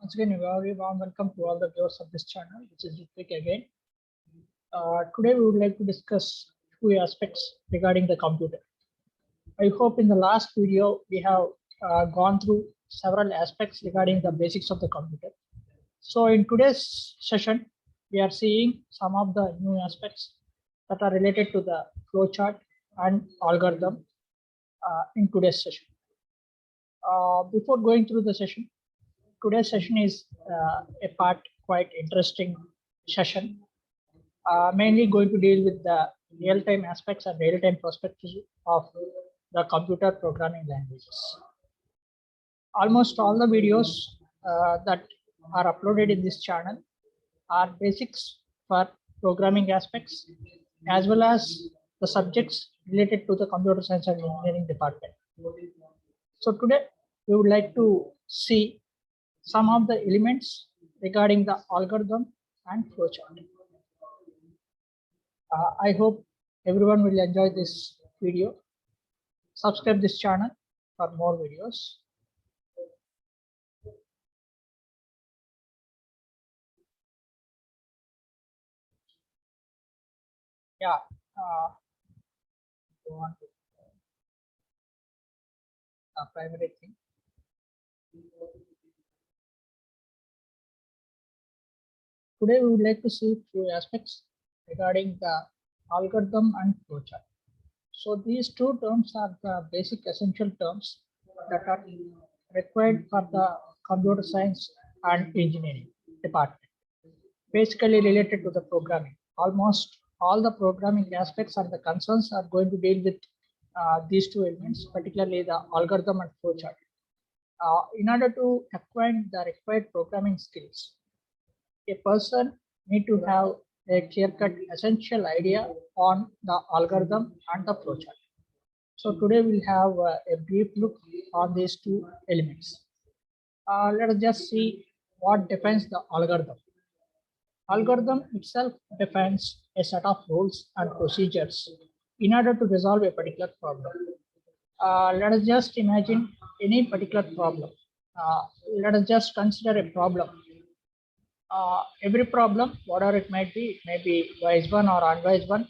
Once again, a very warm welcome to all the viewers of this channel, which is Ritvik again. Today, we would like to discuss few aspects regarding the computer. I hope in the last video, we have gone through several aspects regarding the basics of the computer. So in today's session, we are seeing some of the new aspects that are related to the flowchart and algorithm in today's session. Before going through the session, today's session is a quite interesting session, mainly going to deal with the real-time aspects and real-time perspectives of the computer programming languages. Almost all the videos that are uploaded in this channel are basics for programming aspects as well as the subjects related to the computer science and engineering department. So today we would like to see some of the elements regarding the algorithm and flowchart. I hope everyone will enjoy this video. Subscribe this channel for more videos. Yeah, go on to the primary thing. Today we would like to see few aspects regarding the algorithm and flowchart. So these two terms are the basic essential terms that are required for the computer science and engineering department, basically related to the programming. Almost all the programming aspects and the concerns are going to deal with these two elements, particularly the algorithm and flowchart. In order to acquire the required programming skills, a person need to have a clear-cut essential idea on the algorithm and the flowchart. So today we'll have a brief look on these two elements. Let us just see what defines the algorithm. Algorithm itself defines a set of rules and procedures in order to resolve a particular problem. Let us just imagine any particular problem. Let us just consider a problem. Every problem, whatever it may be wise one or unwise one,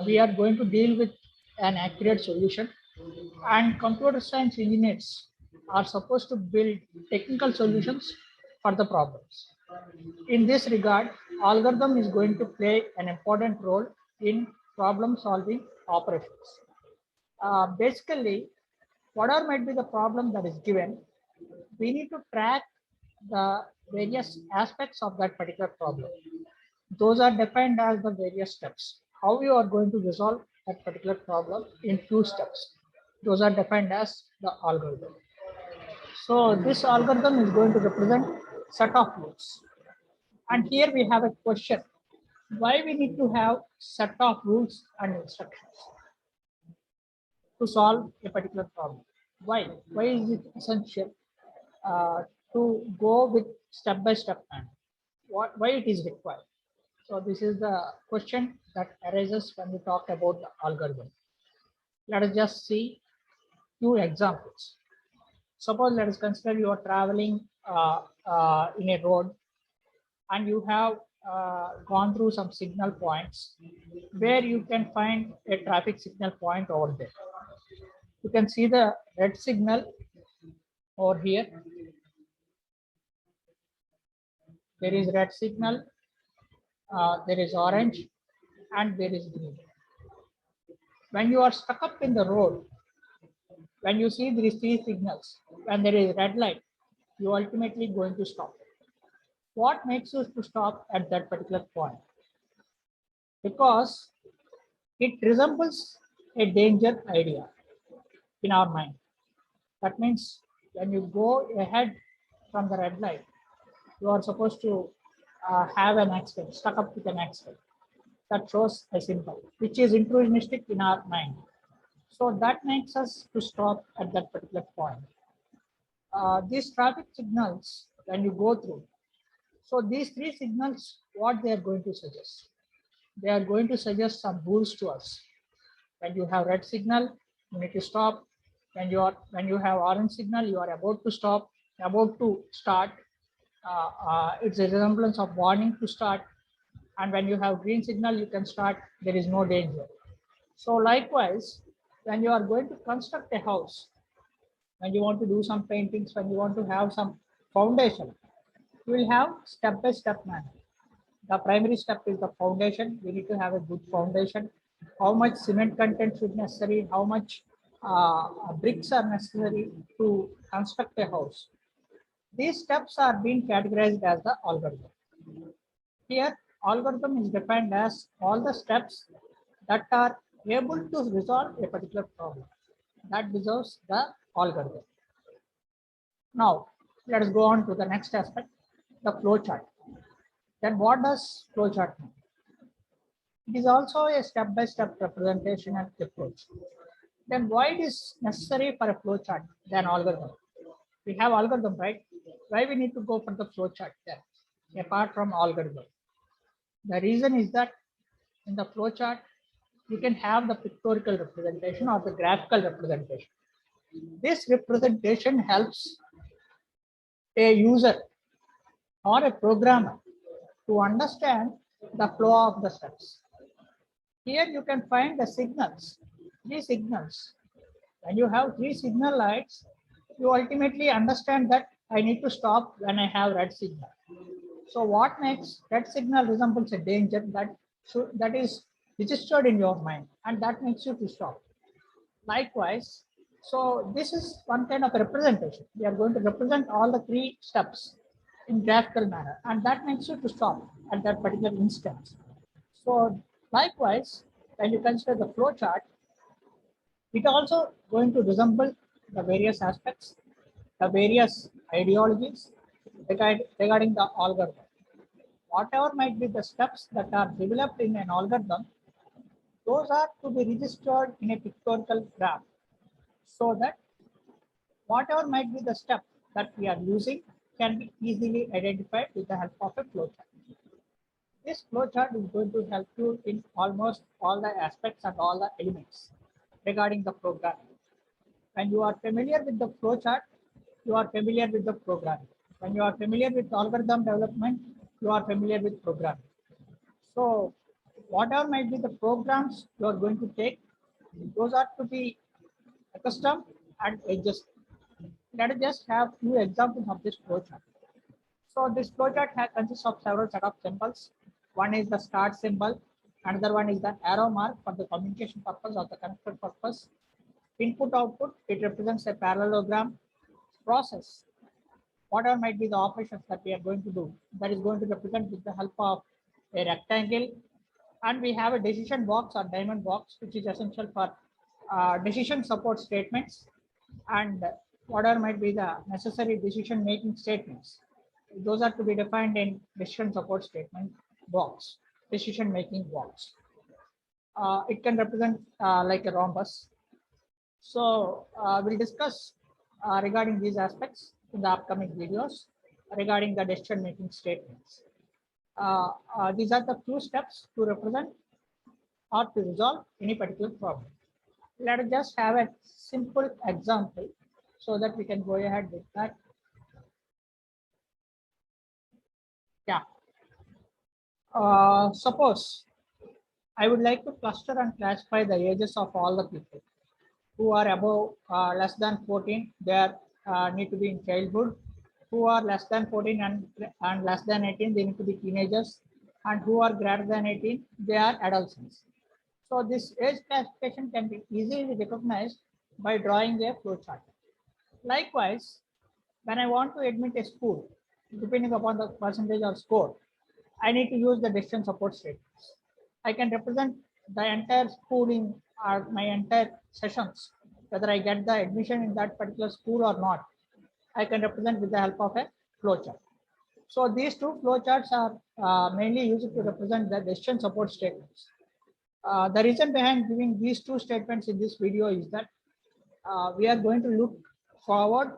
we are going to deal with an accurate solution. And computer science engineers are supposed to build technical solutions for the problems. In this regard, algorithm is going to play an important role in problem solving operations. Basically, whatever might be the problem that is given, we need to track the various aspects of that particular problem. Those are defined as the various steps. How you are going to resolve that particular problem in few steps. Those are defined as the algorithm. So this algorithm is going to represent set of rules. And here we have a question. Why we need to have set of rules and instructions to solve a particular problem? Why? Why is it essential to go with step-by-step manner? Why it is required? So this is the question that arises when we talk about the algorithm. Let us just see few examples. Suppose let us consider you are traveling in a road and you have gone through some signal points where you can find a traffic signal point over there. You can see the red signal over here. There is red signal, there is orange, and there is green. When you are stuck up in the road, when you see these three signals, when there is red light, you ultimately going to stop. What makes you to stop at that particular point? Because it resembles a danger idea in our mind. That means when you go ahead from the red light, you are supposed to have an accident, stuck up with an accident. That shows a symbol, which is intrusionistic in our mind. So that makes us to stop at that particular point. These traffic signals, when you go through, so these three signals, what they are going to suggest? They are going to suggest some rules to us. When you have red signal, you need to stop. When you have orange signal, you are about to stop, about to start. it's a resemblance of warning to start, and when you have green signal, you can start. There is no danger. So likewise, when you are going to construct a house, when you want to do some paintings, when you want to have some foundation, you will have step-by-step manner. The primary step is the foundation. We need to have a good foundation. How much cement content should necessary? How much bricks are necessary to construct a house? These steps are being categorized as the algorithm. Here, algorithm is defined as all the steps that are able to resolve a particular problem. That deserves the algorithm. Now, let us go on to the next aspect, the flowchart. Then what does flowchart mean? It is also a step-by-step representation and approach. Then why it is necessary for a flowchart than algorithm? We have algorithm, right? Why we need to go for the flowchart then, apart from algorithm? The reason is that in the flowchart, you can have the pictorial representation or the graphical representation. This representation helps a user or a programmer to understand the flow of the steps. Here you can find the signals, three signals. When you have three signal lights, you ultimately understand that I need to stop when I have red signal. So what makes red signal resembles a danger that is registered in your mind, and that makes you to stop. Likewise, so this is one kind of representation. We are going to represent all the three steps in graphical manner, and that makes you to stop at that particular instance. So likewise, when you consider the flow chart, it also going to resemble the various aspects, the various ideologies regarding the algorithm. Whatever might be the steps that are developed in an algorithm, those are to be registered in a pictorial graph, so that whatever might be the step that we are using can be easily identified with the help of a flowchart. This flowchart is going to help you in almost all the aspects and all the elements regarding the programming. When you are familiar with the flowchart, you are familiar with the programming. When you are familiar with algorithm development, you are familiar with programming. So whatever might be the programs you are going to take, those are to be accustomed and adjusted. Let us just have few examples of this flowchart. So this flowchart consists of several set of symbols. One is the start symbol, another one is the arrow mark for the communication purpose or the connected purpose. Input output, it represents a parallelogram. Process, whatever might be the operations that we are going to do, that is going to represent with the help of a rectangle. And we have a decision box or diamond box, which is essential for decision support statements and whatever might be the necessary decision making statements. Those are to be defined in decision support statement box, decision making box. It can represent like a rhombus. So we'll discuss regarding these aspects in the upcoming videos regarding the decision making statements. These are the few steps to represent or to resolve any particular problem. Let us just have a simple example so that we can go ahead with that. Yeah. Suppose I would like to cluster and classify the ages of all the people who are above less than 14. They are, need to be in childhood. Who are less than 14 and less than 18, they need to be teenagers. And who are greater than 18, they are adolescents. So this age classification can be easily recognized by drawing a flowchart. Likewise, when I want to admit a school, depending upon the percentage of score, I need to use the decision support statements. I can represent the entire schooling or my entire sessions, whether I get the admission in that particular school or not. I can represent with the help of a flowchart. So these two flowcharts are mainly used to represent the decision support statements. The reason behind giving these two statements in this video is that we are going to look forward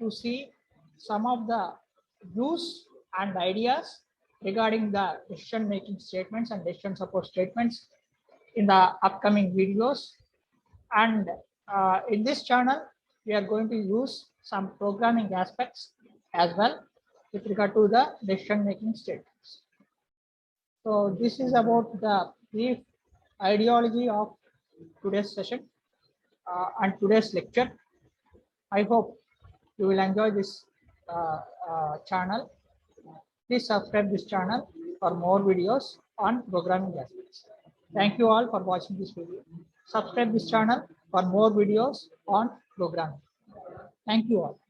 to see some of the views and ideas regarding the decision making statements and decision support statements in the upcoming videos. And in this channel, we are going to use some programming aspects as well, with regard to the decision making statements. So this is about the brief ideology of today's session and today's lecture. I hope you will enjoy this channel. Please subscribe this channel for more videos on programming aspects. Thank you all for watching this video. Subscribe this channel for more videos on programming. Thank you all.